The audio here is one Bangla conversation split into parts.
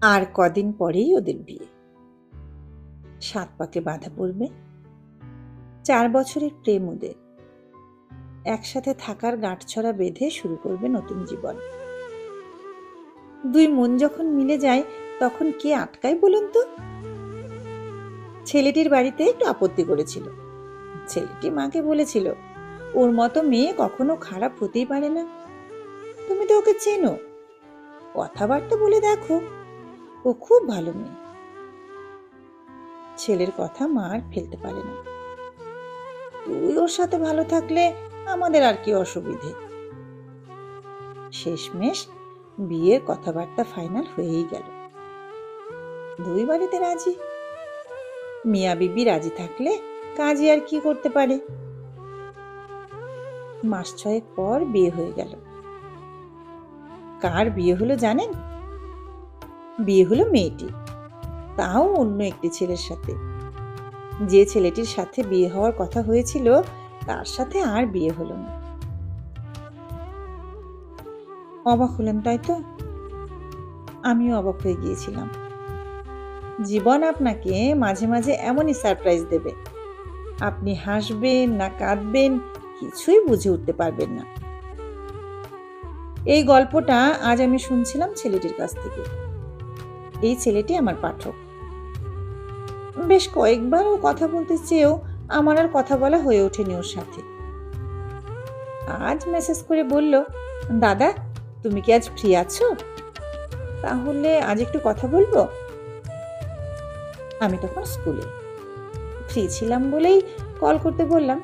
আর কদিন পরেই ওদের বিয়ে। 7 পাকে বাঁধা পড়বে। 4 বছরের প্রেম ওদের। একসাথে থাকার গাঁটছড়া বেঁধে শুরু করবে নতুন জীবন। 2 মন যখন মিলে যায় তখন কে আটকায় বলুন তো? ছেলেটির বাড়িতে একটু আপত্তি করেছিল। ছেলেটি মাকে বলেছিল, ওর মতো মেয়ে কখনো খারাপ হতেই পারে না। তুমি তো ওকে চেনো, কথাবার্তা বলে দেখো, ও খুব ভালো মেয়ে। ছেলের কথা মা আর ফেলতে পারে না। তুই ওর সাথে ভালো থাকলে আমাদের আর কি অসুবিধে। শেষমেশ বিয়ের কথাবার্তা ফাইনাল হয়েই গেল। 2 বাড়িতে রাজি। মিয়া বিবি রাজি থাকলে কাজী আর কি করতে পারে। মাস 6 পর বিয়ে হয়ে গেল। কার বিয়ে হলো জানেন? বিয়ে হলো মেয়েটি, তাও অন্য একটি ছেলের সাথে। যে ছেলেটির সাথে বিয়ে হওয়ার কথা হয়েছিল তার সাথে আর বিয়ে হলো না। অবাক হলেন তাই তো? আমিও অবাক হয়ে গিয়েছিলাম। জীবন আপনাকে মাঝে মাঝে এমনই সারপ্রাইজ দেবে, আপনি হাসবেন না কাঁদবেন কিছুই বুঝে উঠতে পারবেন না। এই গল্পটা আজ আমি শুনছিলাম ছেলেটির কাছ থেকে। এই ছেলেটি আমার পাঠক। বেশ কয়েকবার ও কথা বলতে চেয়েও আমার আর কথা বলা হয়ে ওঠেনি ওর সাথে। আজ মেসেজ করে বলল, দাদা তুমি কি আজ ফ্রি আছো? তাহলে আজ একটু কথা বলবো। আমি তখন স্কুলে ফ্রি ছিলাম বলেই কল করতে বললাম।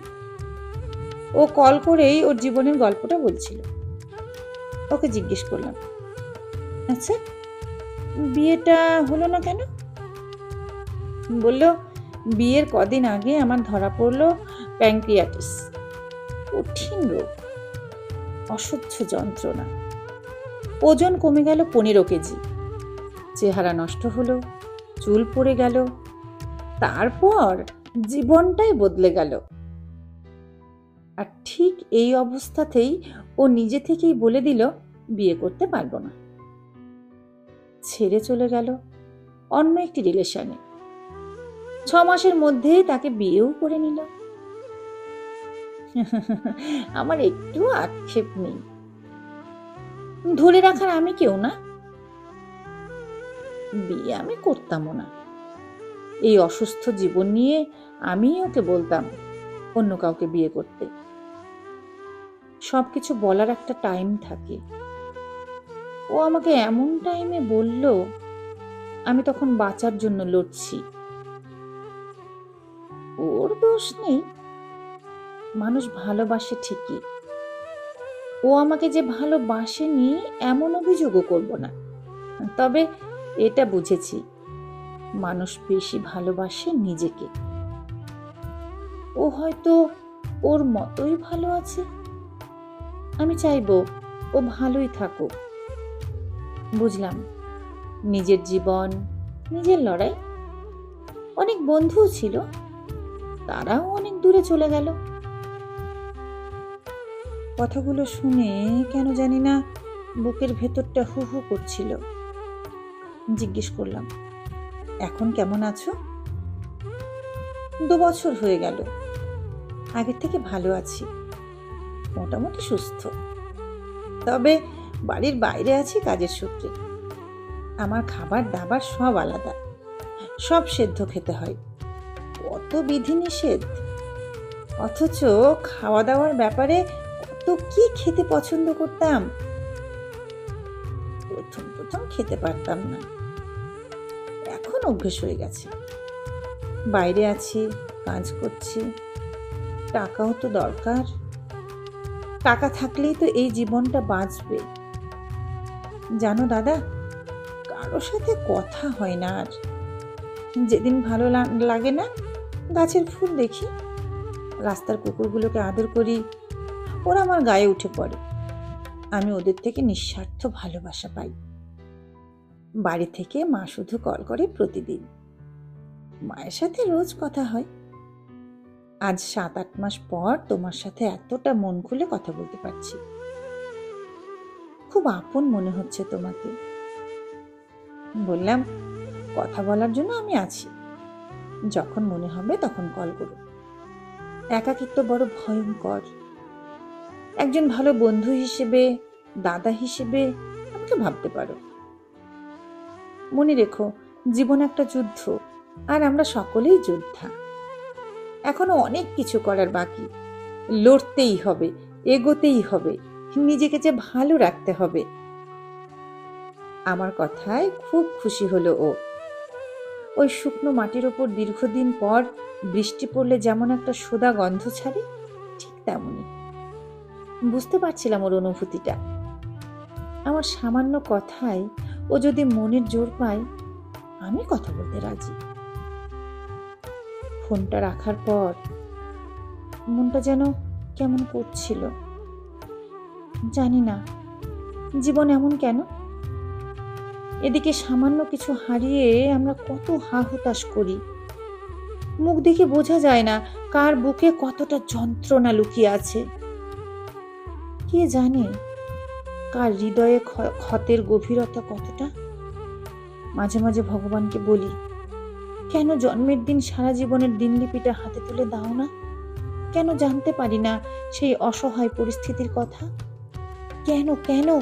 ও কল করেই ওর জীবনের গল্পটা বলছিল। ওকে জিজ্ঞেস করলাম, আচ্ছা বিয়েটা হলো না কেন? বলল, বিয়ের কদিন আগে আমার ধরা পড়লো প্যানক্রিয়াটিস, কঠিন রোগ, অসহ্য যন্ত্রণা। ওজন কমে গেল 15 কেজি, চেহারা নষ্ট হলো, চুল পড়ে গেল, তারপর জীবনটাই বদলে গেল। আর ঠিক এই অবস্থাতেই ও নিজে থেকেই বলে দিল বিয়ে করতে পারবো না। ছেড়ে চলে গেল অন্য একটি রিলেশনে। 6 মাসের মধ্যেই তাকে বিয়েও করে নিল। আমার একটু আক্ষেপ নেই, ধরে রাখার আমি কেউ না। বিয়ে আমি করতামও না। এই অসুস্থ জীবন নিয়ে আমি ওকে বলতাম অন্য কাউকে বিয়ে করতে। সবকিছু বলার একটা টাইম থাকে। ও আমাকে এমন টাইমে বলল, আমি তখন বাঁচার জন্য লড়ছি। ওর দোষ নেই, মানুষ ভালোবাসে ঠিকই। ও আমাকে যে ভালোবাসেনি এমন অভিযোগও করব না। তবে এটা বুঝেছি, মানুষ বেশি ভালোবাসে নিজেকে। ও হয়তো ওর মতোই ভালো আছে। আমি চাইবো ও ভালোই থাকুক। বুঝলাম, নিজের জীবন, নিজের লড়াই। অনেক বন্ধুও ছিল, তারাও অনেক দূরে চলে গেল। কথাগুলো শুনে কেন জানি না বুকের ভেতরটা হু হু করছিল। জিজ্ঞেস করলাম, এখন কেমন আছো? 2 বছর হয়ে গেল, আগের থেকে ভালো আছি, মোটামুটি সুস্থ। তবে বাড়ির বাইরে আছি কাজের সূত্রে। আমার খাবার দাবার সব আলাদা, সব সেদ্ধ খেতে হয়, কত বিধিনিষেধ। অথচ খাওয়া দাওয়ার ব্যাপারে কত কি খেতে পছন্দ করতাম। প্রথম প্রথম খেতে পারতাম না, এখন অভ্যেস হয়ে গেছে। বাইরে আছি, কাজ করছি, টাকাও তো দরকার। টাকা থাকলেই তো এই জীবনটা বাঁচবে। জানো দাদা, কারোর সাথে কথা হয় না আর। যেদিন ভালো লাগে না, গাছের ফুল দেখি, রাস্তার কুকুরগুলোকে আদর করি, ওরা আমার গায়ে উঠে পড়ে। আমি ওদের থেকে নিঃস্বার্থ ভালোবাসা পাই। বাড়ি থেকে মা শুধু কল করে প্রতিদিন। মায়ের সাথে রোজ কথা হয়। আজ 7-8 মাস পর তোমার সাথে এতটা মন খুলে কথা বলতে পারছি। খুব আপন মনে হচ্ছে তোমাকে। বললাম, কথা বলার জন্য আমি আছি, যখন মনে হবে তখন কল করো। একাকিত্ব বড় ভয়ঙ্কর। একজন ভালো বন্ধু হিসেবে, দাদা হিসেবে আমাকে ভাবতে পারো। মনে রেখো, জীবন একটা যুদ্ধ, আর আমরা সকলেই যোদ্ধা। এখনো অনেক কিছু করার বাকি। লড়তেই হবে, এগোতেই হবে, নিজেকে যে ভালো রাখতে হবে। আমার কথায় খুব খুশি হলো ও। ওই শুকনো মাটির ওপর দীর্ঘদিন পর বৃষ্টি পড়লে যেমন একটা সোদা গন্ধ ছাড়ে, ঠিক তেমনই। বুঝতে পারছিলাম ওর অনুভূতিটা। আমার সামান্য কথায় ও যদি মনের জোর পায়, আমি কথা বলতে রাজি। ফোনটা রাখার পর মনটা যেন কেমন করছিল। জানি না জীবন এমন কেন। এদিকে সামান্য কিছু হারিয়ে আমরা কত হা হুতাশ করি। মুখ দেখে বোঝা যায় না কার বুকে কতটা যন্ত্রণা লুকিয়ে আছে। কে জানে কার হৃদয়ে ক্ষতের গভীরতা কতটা। মাঝে মাঝে ভগবানকে বলি, কেন জন্মের দিন সারা জীবনের দিনলিপিটা হাতে তুলে দাও না? কেন জানতে পারি না সেই অসহায় পরিস্থিতির কথা? কেন কেন